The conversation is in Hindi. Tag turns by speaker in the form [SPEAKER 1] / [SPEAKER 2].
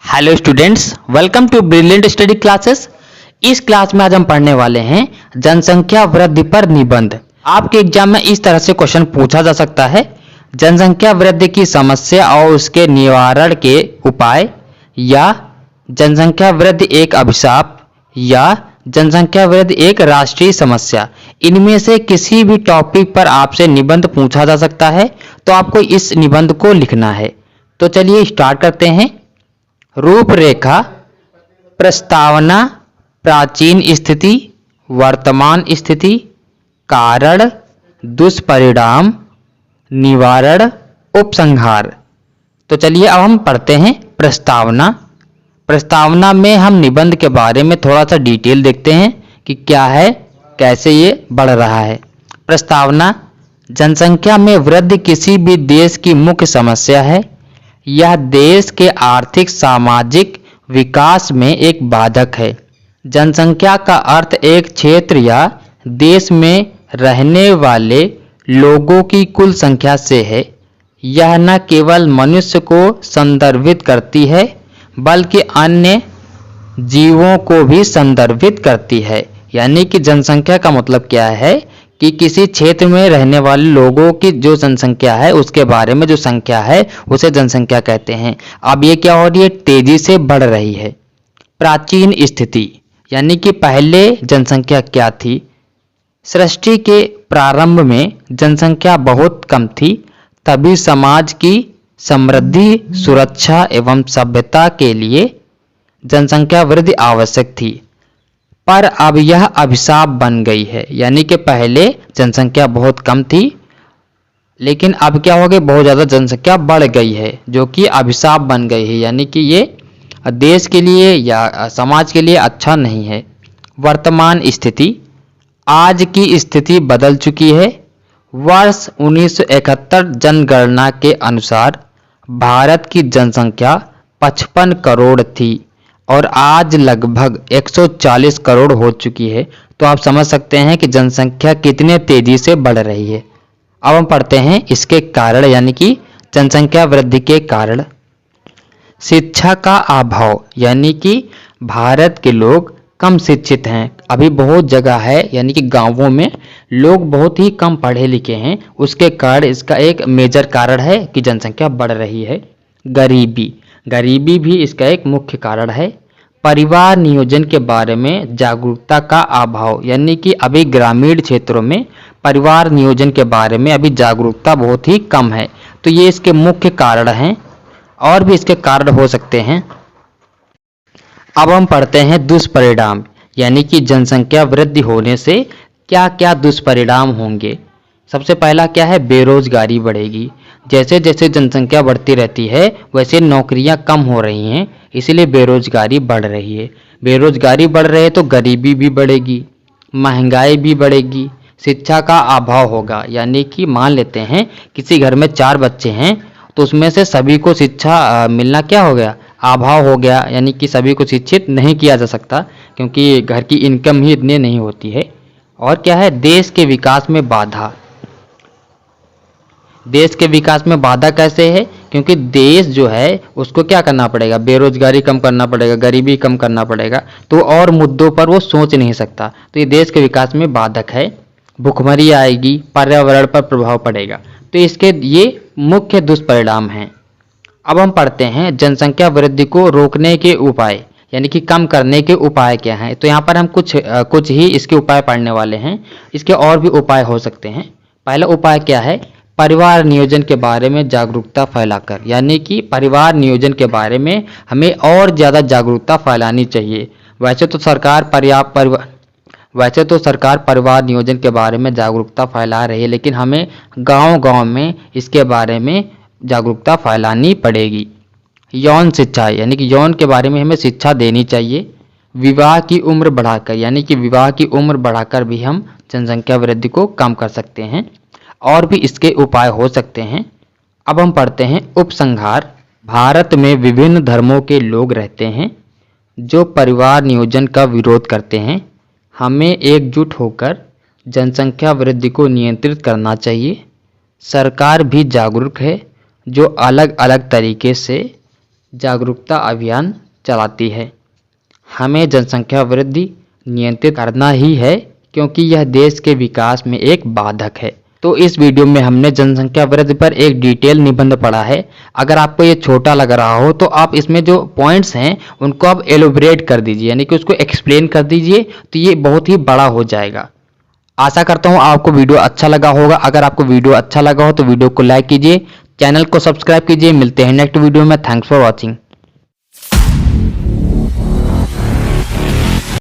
[SPEAKER 1] Hello students, welcome to brilliant study classes. इस क्लास में आज हम पढ़ने वाले हैं जनसंख्या वृद्धि पर निबंध। आपके एग्जाम में इस तरह से क्वेश्चन पूछा जा सकता है, जनसंख्या वृद्धि की समस्या और उसके निवारण के उपाय, या जनसंख्या वृद्धि एक अभिशाप, या जनसंख्या वृद्धि एक राष्ट्रीय समस्या। इनमें से किसी भी टॉपिक पर आपसे निबंध पूछा जा सकता है, तो आपको इस निबंध को लिखना है। तो चलिए स्टार्ट करते हैं। रूपरेखा, प्रस्तावना, प्राचीन स्थिति, वर्तमान स्थिति, कारण, दुष्परिणाम, निवारण, उपसंहार। तो चलिए अब हम पढ़ते हैं प्रस्तावना। प्रस्तावना में हम निबंध के बारे में थोड़ा सा डिटेल देखते हैं कि क्या है, कैसे ये बढ़ रहा है। प्रस्तावना, जनसंख्या में वृद्धि किसी भी देश की मुख्य समस्या है। यह देश के आर्थिक सामाजिक विकास में एक बाधक है। जनसंख्या का अर्थ एक क्षेत्र या देश में रहने वाले लोगों की कुल संख्या से है। यह न केवल मनुष्य को संदर्भित करती है, बल्कि अन्य जीवों को भी संदर्भित करती है। यानी कि जनसंख्या का मतलब क्या है कि किसी क्षेत्र में रहने वाले लोगों की जो जनसंख्या है, उसके बारे में जो संख्या है उसे जनसंख्या कहते हैं। अब ये क्या हो रही है, तेजी से बढ़ रही है। प्राचीन स्थिति, यानी कि पहले जनसंख्या क्या थी। सृष्टि के प्रारंभ में जनसंख्या बहुत कम थी, तभी समाज की समृद्धि, सुरक्षा एवं सभ्यता के लिए जनसंख्या वृद्धि आवश्यक थी। पर अब यह अभिशाप बन गई है। यानी कि पहले जनसंख्या बहुत कम थी, लेकिन अब क्या हो गई, बहुत ज़्यादा जनसंख्या बढ़ गई है, जो कि अभिशाप बन गई है। यानी कि ये देश के लिए या समाज के लिए अच्छा नहीं है। वर्तमान स्थिति, आज की स्थिति बदल चुकी है। वर्ष 1971 जनगणना के अनुसार भारत की जनसंख्या 55 करोड़ थी और आज लगभग 140 करोड़ हो चुकी है। तो आप समझ सकते हैं कि जनसंख्या कितने तेजी से बढ़ रही है। अब हम पढ़ते हैं इसके कारण, यानी कि जनसंख्या वृद्धि के कारण। शिक्षा का अभाव, यानी कि भारत के लोग कम शिक्षित हैं। अभी बहुत जगह है, यानी कि गांवों में लोग बहुत ही कम पढ़े लिखे हैं। उसके कारण इसका एक मेजर कारण है कि जनसंख्या बढ़ रही है। गरीबी, गरीबी भी इसका एक मुख्य कारण है। परिवार नियोजन के बारे में जागरूकता का अभाव, यानी कि अभी ग्रामीण क्षेत्रों में परिवार नियोजन के बारे में अभी जागरूकता बहुत ही कम है। तो ये इसके मुख्य कारण हैं, और भी इसके कारण हो सकते हैं। अब हम पढ़ते हैं दुष्परिणाम, यानी कि जनसंख्या वृद्धि होने से क्या क्या दुष्परिणाम होंगे। सबसे पहला क्या है, बेरोजगारी बढ़ेगी। जैसे जैसे जनसंख्या बढ़ती रहती है, वैसे नौकरियां कम हो रही हैं, इसलिए बेरोजगारी बढ़ रही है। बेरोजगारी बढ़ रही है तो गरीबी भी बढ़ेगी, महंगाई भी बढ़ेगी, शिक्षा का अभाव होगा। यानी कि मान लेते हैं किसी घर में 4 बच्चे हैं, तो उसमें से सभी को शिक्षा मिलना क्या हो गया, अभाव हो गया। यानी कि सभी को शिक्षित नहीं किया जा सकता, क्योंकि घर की इनकम ही इतनी नहीं होती है। और क्या है, देश के विकास में बाधा। देश के विकास में बाधा कैसे है, क्योंकि देश जो है उसको क्या करना पड़ेगा, बेरोजगारी कम करना पड़ेगा, गरीबी कम करना पड़ेगा, तो और मुद्दों पर वो सोच नहीं सकता। तो ये देश के विकास में बाधक है। भुखमरी आएगी, पर्यावरण पर प्रभाव पड़ेगा। तो इसके ये मुख्य दुष्परिणाम हैं। अब हम पढ़ते हैं जनसंख्या वृद्धि को रोकने के उपाय, यानी कि कम करने के उपाय क्या हैं। तो यहाँ पर हम कुछ ही इसके उपाय पढ़ने वाले हैं। इसके और भी उपाय हो सकते हैं। पहला उपाय क्या है, परिवार नियोजन के बारे में जागरूकता फैलाकर। यानी कि परिवार नियोजन के बारे में हमें और ज़्यादा जागरूकता फैलानी चाहिए। वैसे तो सरकार परिवार नियोजन के बारे में जागरूकता फैला रही है, लेकिन हमें गांव-गांव में इसके बारे में जागरूकता फैलानी पड़ेगी। यौन शिक्षा, यानी कि यौन के बारे में हमें शिक्षा देनी चाहिए। विवाह की उम्र बढ़ाकर, यानी कि विवाह की उम्र बढ़ाकर भी हम जनसंख्या वृद्धि को कम कर सकते हैं। और भी इसके उपाय हो सकते हैं। अब हम पढ़ते हैं उपसंहार। भारत में विभिन्न धर्मों के लोग रहते हैं जो परिवार नियोजन का विरोध करते हैं। हमें एकजुट होकर जनसंख्या वृद्धि को नियंत्रित करना चाहिए। सरकार भी जागरूक है, जो अलग अलग तरीके से जागरूकता अभियान चलाती है। हमें जनसंख्या वृद्धि नियंत्रित करना ही है क्योंकि यह देश के विकास में एक बाधक है। तो इस वीडियो में हमने जनसंख्या वृद्धि पर एक डिटेल निबंध पढ़ा है। अगर आपको ये छोटा लग रहा हो तो आप इसमें जो पॉइंट्स हैं उनको आप एलोबरेट कर दीजिए, यानी कि उसको एक्सप्लेन कर दीजिए, तो ये बहुत ही बड़ा हो जाएगा। आशा करता हूँ आपको वीडियो अच्छा लगा होगा। अगर आपको वीडियो अच्छा लगा हो तो वीडियो को लाइक कीजिए, चैनल को सब्सक्राइब कीजिए। मिलते हैं नेक्स्ट वीडियो में। Thanks for watching.